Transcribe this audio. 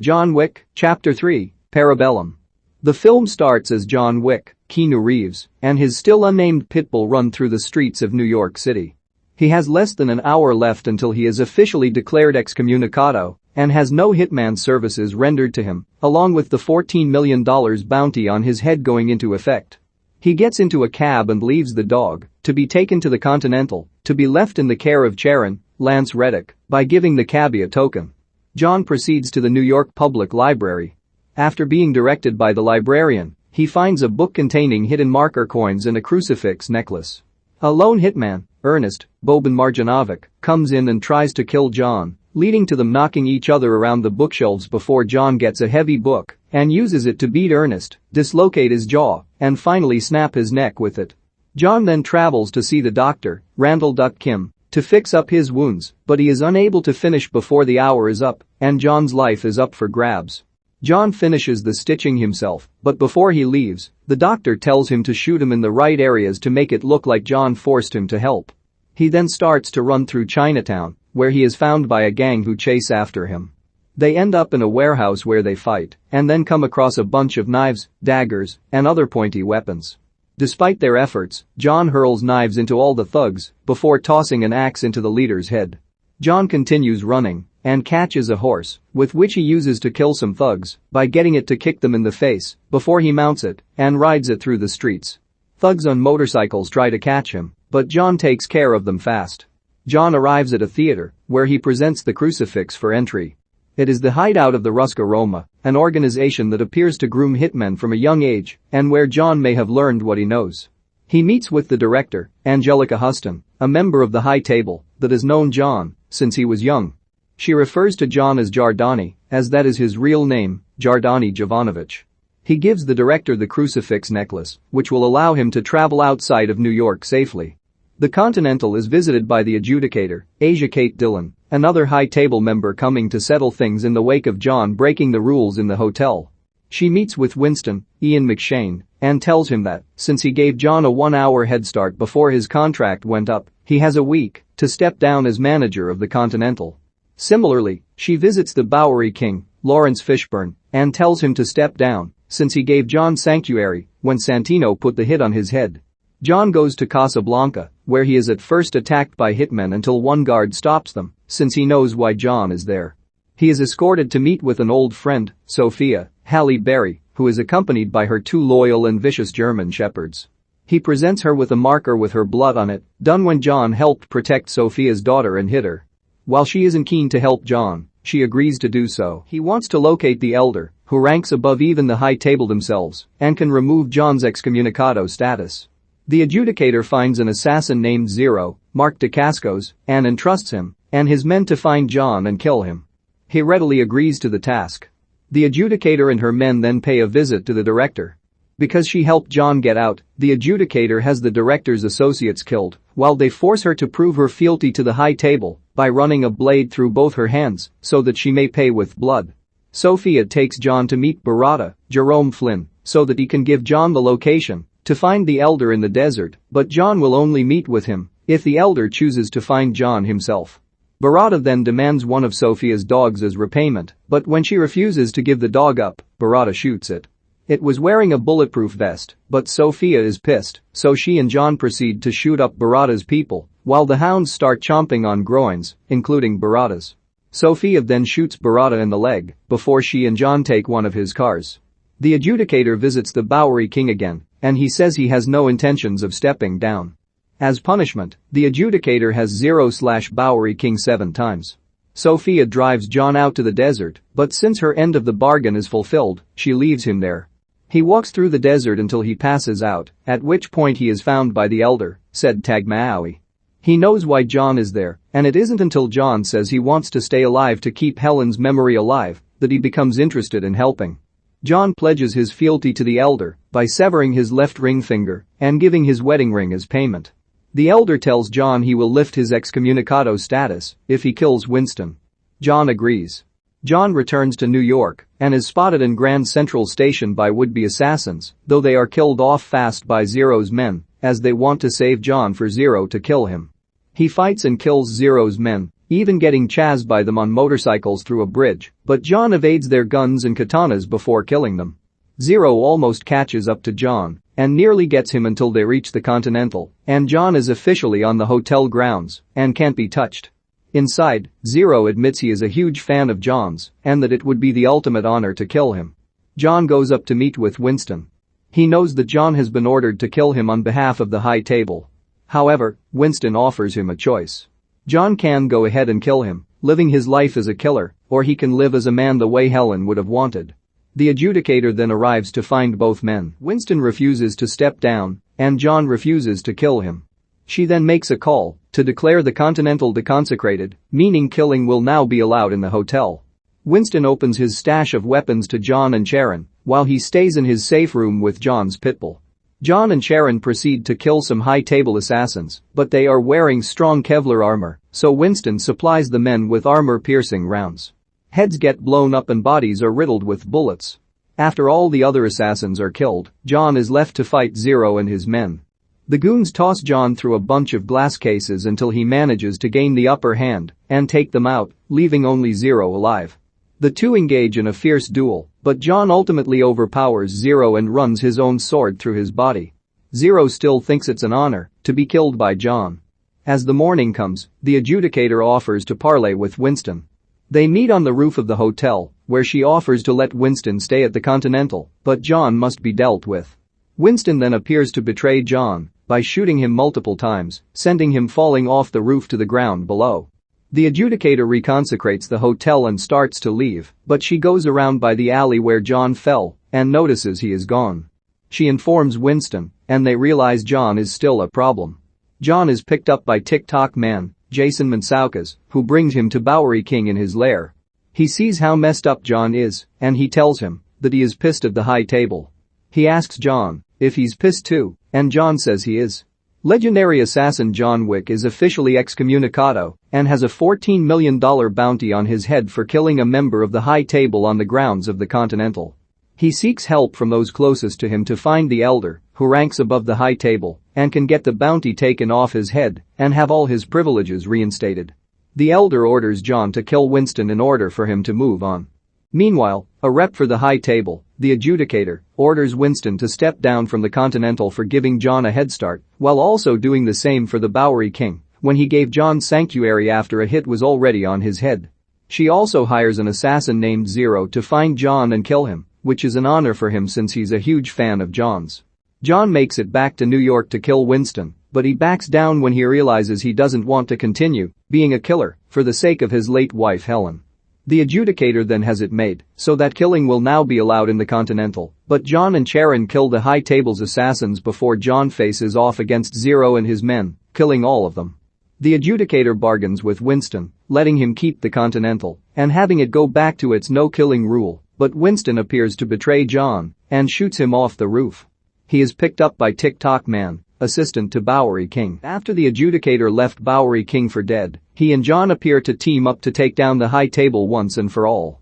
John Wick, Chapter 3, Parabellum. The film starts as John Wick, Keanu Reeves, and his still unnamed pitbull run through the streets of New York City. He has less than an hour left until he is officially declared excommunicado and has no hitman services rendered to him, along with the $14 million bounty on his head going into effect. He gets into a cab and leaves the dog to be taken to the Continental, to be left in the care of Charon, Lance Reddick, by giving the cabbie a token. John proceeds to the New York Public Library. After being directed by the librarian, he finds a book containing hidden marker coins and a crucifix necklace. A lone hitman, Ernest Boban Marjanovic, comes in and tries to kill John, leading to them knocking each other around the bookshelves before John gets a heavy book and uses it to beat Ernest, dislocate his jaw, and finally snap his neck with it. John then travels to see the doctor, Randall Duck Kim, to fix up his wounds, but he is unable to finish before the hour is up, and John's life is up for grabs. John finishes the stitching himself, but before he leaves, the doctor tells him to shoot him in the right areas to make it look like John forced him to help. He then starts to run through Chinatown, where he is found by a gang who chase after him. They end up in a warehouse where they fight, and then come across a bunch of knives, daggers, and other pointy weapons. Despite their efforts, John hurls knives into all the thugs before tossing an axe into the leader's head. John continues running and catches a horse, with which he uses to kill some thugs by getting it to kick them in the face before he mounts it and rides it through the streets. Thugs on motorcycles try to catch him, but John takes care of them fast. John arrives at a theater where he presents the crucifix for entry. It is the hideout of the Ruska Roma, an organization that appears to groom hitmen from a young age and where John may have learned what he knows. He meets with the director, Anjelica Huston, a member of the high table that has known John since he was young. She refers to John as Jardani, as that is his real name, Jardani Jovanovich. He gives the director the crucifix necklace, which will allow him to travel outside of New York safely. The Continental is visited by the adjudicator, Asia Kate Dillon, another high table member coming to settle things in the wake of John breaking the rules in the hotel. She meets with Winston, Ian McShane, and tells him that, since he gave John a 1-hour head start before his contract went up, he has a week to step down as manager of the Continental. Similarly, she visits the Bowery King, Laurence Fishburne, and tells him to step down, since he gave John sanctuary when Santino put the hit on his head. John goes to Casablanca, where he is at first attacked by hitmen until one guard stops them, since he knows why John is there. He is escorted to meet with an old friend, Sophia, Halle Berry, who is accompanied by her 2 loyal and vicious German shepherds. He presents her with a marker with her blood on it, done when John helped protect Sophia's daughter and hit her. While she isn't keen to help John, she agrees to do so. He wants to locate the elder, who ranks above even the high table themselves, and can remove John's excommunicado status. The adjudicator finds an assassin named Zero, Mark Dacascos, and entrusts him and his men to find John and kill him. He readily agrees to the task. The adjudicator and her men then pay a visit to the director. Because she helped John get out, the adjudicator has the director's associates killed, while they force her to prove her fealty to the high table by running a blade through both her hands so that she may pay with blood. Sophia takes John to meet Barada, Jerome Flynn, so that he can give John the location to find the elder in the desert, but John will only meet with him if the elder chooses to find John himself. Barada then demands one of Sophia's dogs as repayment, but when she refuses to give the dog up, Barada shoots it. It was wearing a bulletproof vest, but Sophia is pissed, so she and John proceed to shoot up Barada's people, while the hounds start chomping on groins, including Barada's. Sophia then shoots Barada in the leg before she and John take one of his cars. The adjudicator visits the Bowery King again, and he says he has no intentions of stepping down. As punishment, the adjudicator has Bowery King 7 times. Sophia drives John out to the desert, but since her end of the bargain is fulfilled, she leaves him there. He walks through the desert until he passes out, at which point he is found by the elder, said Taghmaoui. He knows why John is there, and it isn't until John says he wants to stay alive to keep Helen's memory alive that he becomes interested in helping. John pledges his fealty to the elder by severing his left ring finger and giving his wedding ring as payment. The elder tells John he will lift his excommunicado status if he kills Winston. John agrees. John returns to New York and is spotted in Grand Central Station by would-be assassins, though they are killed off fast by Zero's men as they want to save John for Zero to kill him. He fights and kills Zero's men, even getting chased by them on motorcycles through a bridge, but John evades their guns and katanas before killing them. Zero almost catches up to John and nearly gets him until they reach the Continental, and John is officially on the hotel grounds and can't be touched. Inside, Zero admits he is a huge fan of John's and that it would be the ultimate honor to kill him. John goes up to meet with Winston. He knows that John has been ordered to kill him on behalf of the High Table. However, Winston offers him a choice. John can go ahead and kill him, living his life as a killer, or he can live as a man the way Helen would have wanted. The adjudicator then arrives to find both men. Winston refuses to step down, and John refuses to kill him. She then makes a call to declare the Continental deconsecrated, meaning killing will now be allowed in the hotel. Winston opens his stash of weapons to John and Sharon, while he stays in his safe room with John's pitbull. John and Sharon proceed to kill some high-table assassins, but they are wearing strong Kevlar armor, so Winston supplies the men with armor-piercing rounds. Heads get blown up and bodies are riddled with bullets. After all the other assassins are killed, John is left to fight Zero and his men. The goons toss John through a bunch of glass cases until he manages to gain the upper hand and take them out, leaving only Zero alive. The two engage in a fierce duel, but John ultimately overpowers Zero and runs his own sword through his body. Zero still thinks it's an honor to be killed by John. As the morning comes, the adjudicator offers to parley with Winston. They meet on the roof of the hotel, where she offers to let Winston stay at the Continental, but John must be dealt with. Winston then appears to betray John by shooting him multiple times, sending him falling off the roof to the ground below. The adjudicator reconsecrates the hotel and starts to leave, but she goes around by the alley where John fell and notices he is gone. She informs Winston, and they realize John is still a problem. John is picked up by TikTok man Jason Mansoukas, who brings him to Bowery King in his lair. He sees how messed up John is, and he tells him that he is pissed at the High Table. He asks John if he's pissed too, and John says he is. Legendary assassin John Wick is officially excommunicado and has a $14 million bounty on his head for killing a member of the High Table on the grounds of the Continental. He seeks help from those closest to him to find the elder, who ranks above the High Table and can get the bounty taken off his head and have all his privileges reinstated. The elder orders John to kill Winston in order for him to move on. Meanwhile, a rep for the High Table, the adjudicator, orders Winston to step down from the Continental for giving John a head start, while also doing the same for the Bowery King when he gave John sanctuary after a hit was already on his head. She also hires an assassin named Zero to find John and kill him, which is an honor for him since he's a huge fan of John's. John makes it back to New York to kill Winston, but he backs down when he realizes he doesn't want to continue being a killer for the sake of his late wife Helen. The adjudicator then has it made so that killing will now be allowed in the Continental, but John and Sharon kill the High Table's assassins before John faces off against Zero and his men, killing all of them. The adjudicator bargains with Winston, letting him keep the Continental and having it go back to its no-killing rule, but Winston appears to betray John and shoots him off the roof. He is picked up by TikTok man, assistant to Bowery King. After the adjudicator left Bowery King for dead, he and John appear to team up to take down the High Table once and for all.